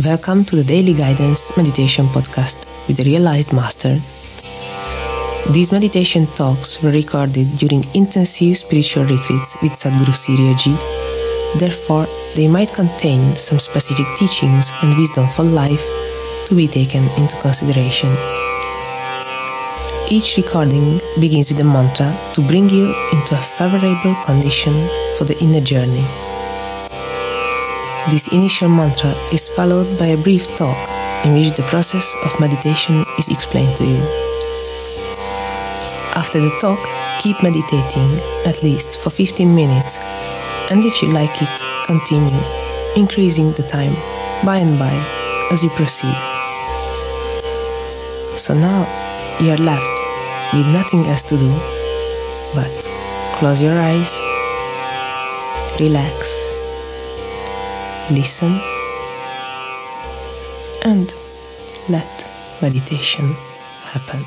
Welcome to the Daily Guidance Meditation Podcast with the Realized Master. These meditation talks were recorded during intensive spiritual retreats with Master Sirio Ji. Therefore, they might contain some specific teachings and wisdom for life to be taken into consideration. Each recording begins with a mantra to bring you into a favorable condition for the inner journey. This initial mantra is followed by a brief talk in which the process of meditation is explained to you. After the talk, keep meditating at least for 15 minutes, and if you like it, continue, increasing the time by and by as you proceed. So now you are left with nothing else to do but close your eyes, relax, listen, and let meditation happen.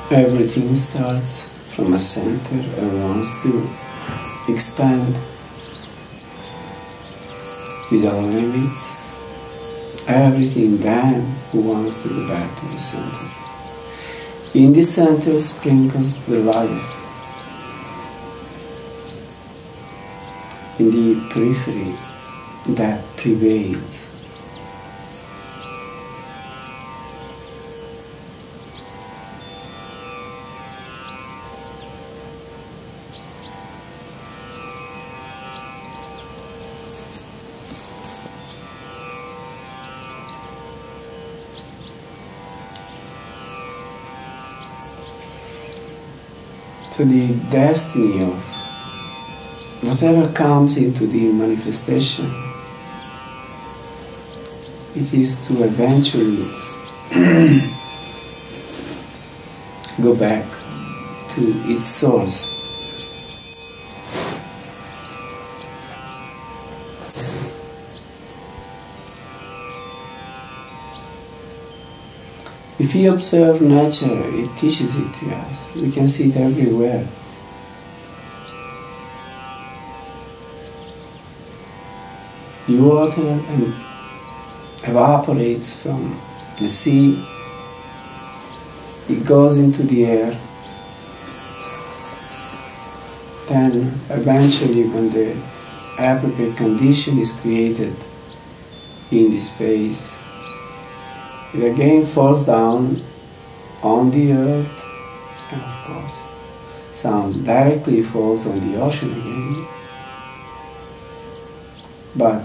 Everything starts from a center and wants to expand without limits. Everything then wants to go back to the center. In the center sprinkles the life. in the periphery that prevails. So the destiny of whatever comes into the manifestation, it is to eventually go back to its source. If we observe nature, it teaches it to us. We can see it everywhere. The water evaporates from the sea, it goes into the air, then eventually when the appropriate condition is created in the space, it again falls down on the earth, and of course some directly falls on the ocean again, but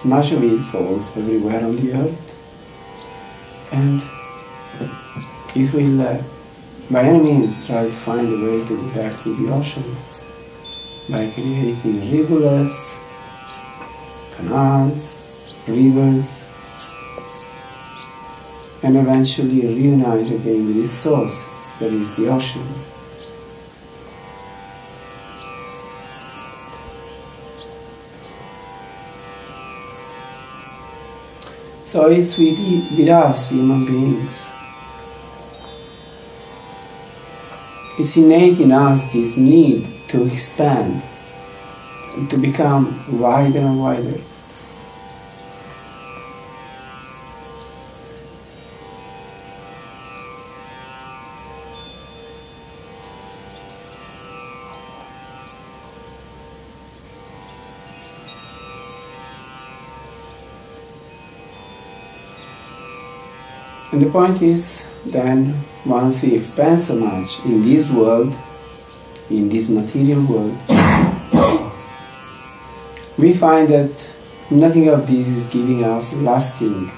much of it falls everywhere on the earth, and it will by any means try to find a way to go back to the ocean by creating rivulets, canals, rivers, and eventually reunite again with its source, that is the ocean. So it's with us, human beings. It's innate in us this need to expand, and to become wider and wider. And the point is, then, once we expand so much in this world, in this material world, we find that nothing of this is giving us lasting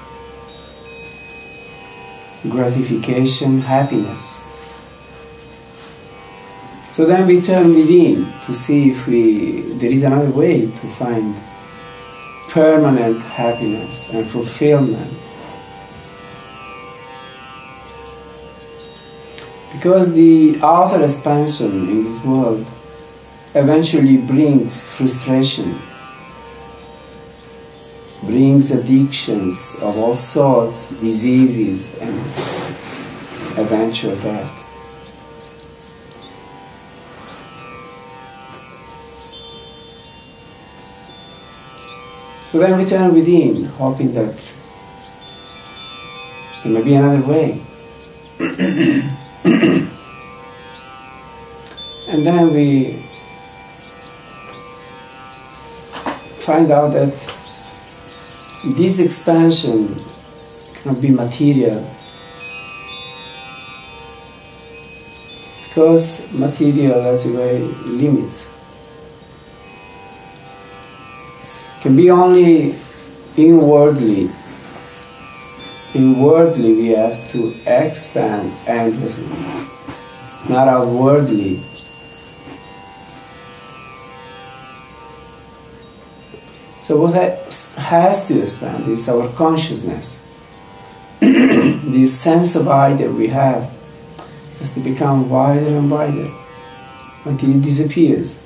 gratification, happiness. So then we turn within to see if there is another way to find permanent happiness and fulfillment. Because the outer expansion in this world eventually brings frustration, brings addictions of all sorts, diseases, and eventual death. So then we turn within, hoping that there may be another way. And then we find out that this expansion cannot be material, because material has a way limits. Can be only inwardly. Inwardly we have to expand endlessly, not outwardly. So what has to expand is our consciousness. This sense of I that we have has to become wider and wider until it disappears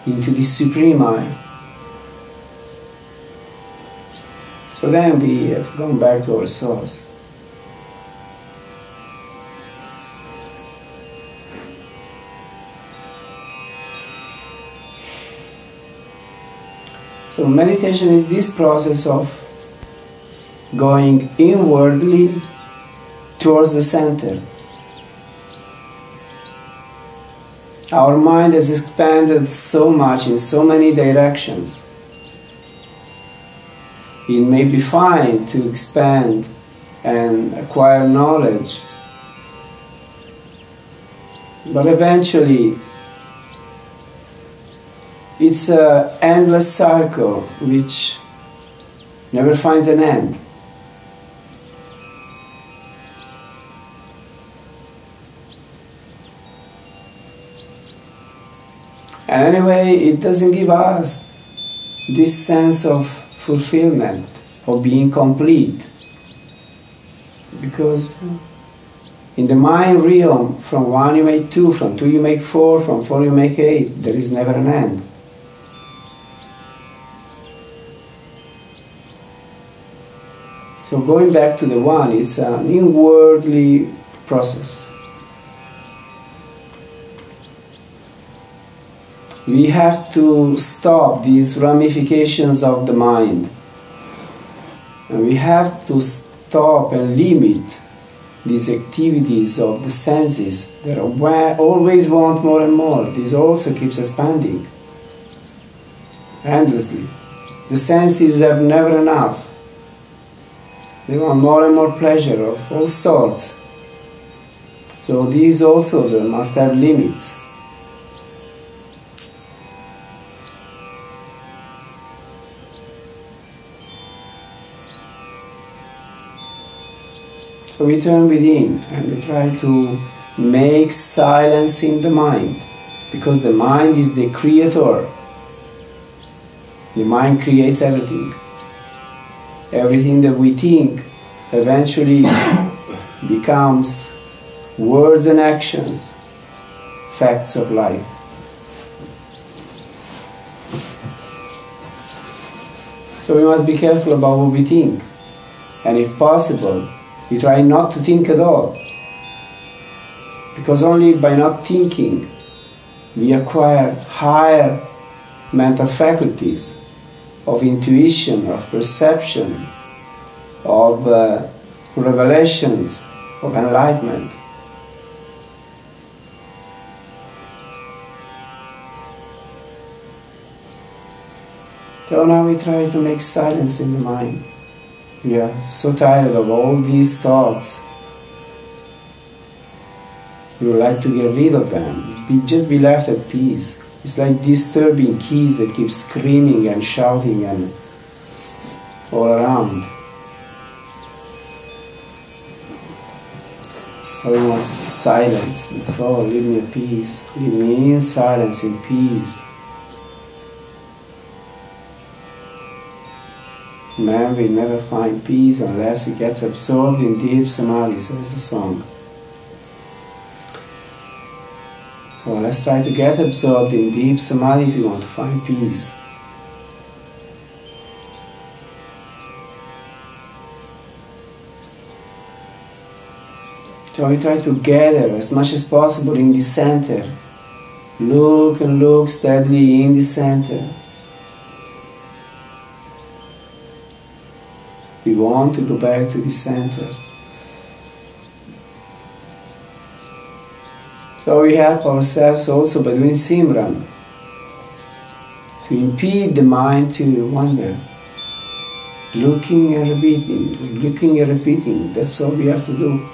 into the supreme I. So then we have gone back to our source. So meditation is this process of going inwardly towards the center. Our mind has expanded so much in so many directions. It may be fine to expand and acquire knowledge, but eventually it's an endless circle which never finds an end. And anyway, it doesn't give us this sense of fulfillment, of being complete. Because in the mind realm, from 1 you make 2, from 2 you make 4, from 4 you make 8, there is never an end. So going back to the 1, it's an inwardly process. We have to stop these ramifications of the mind. And we have to stop and limit these activities of the senses that always want more and more. This also keeps expanding endlessly. The senses have never enough. They want more and more pleasure of all sorts. So these also they must have limits. So we turn within and we try to make silence in the mind, because the mind is the creator. The mind creates everything. Everything that we think eventually becomes words and actions, facts of life. So we must be careful about what we think, and if possible, we try not to think at all, because only by not thinking we acquire higher mental faculties of intuition, of perception, of revelations, of enlightenment. So now we try to make silence in the mind. We are so tired of all these thoughts. We would like to get rid of them. Just be left at peace. It's like disturbing keys that keep screaming and shouting and all around. So we must silence. That's all. Leave me at peace. Leave me in silence, in peace. Man will never find peace unless he gets absorbed in deep samadhi, says the song. So let's try to get absorbed in deep samadhi if you want to find peace. So we try to gather as much as possible in the center. Look and look steadily in the center. We want to go back to the center. So we help ourselves also by doing Simran, to impede the mind to wander. Looking and repeating, that's all we have to do.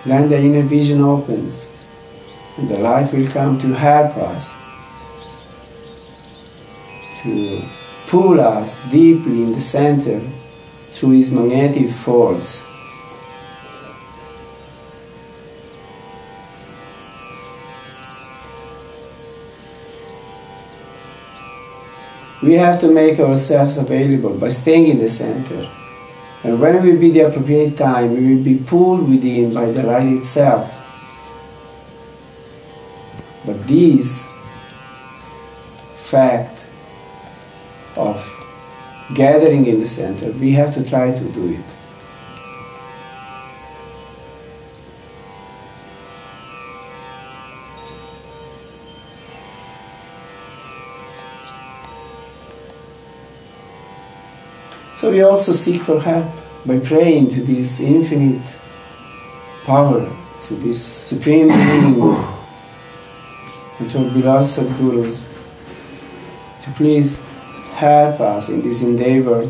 Then the inner vision opens, and the light will come to help us, to pull us deeply in the center through his magnetic force. We have to make ourselves available by staying in the center. And when it will be the appropriate time, we will be pulled within by the light itself. But this fact of gathering in the center, we have to try to do it. So we also seek for help by praying to this infinite, power to this Supreme Being and to our beloved Sadgurus to please help us in this endeavor,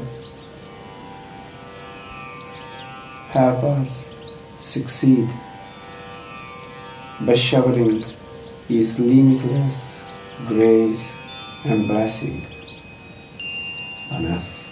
help us succeed by showering His limitless grace and blessing on us.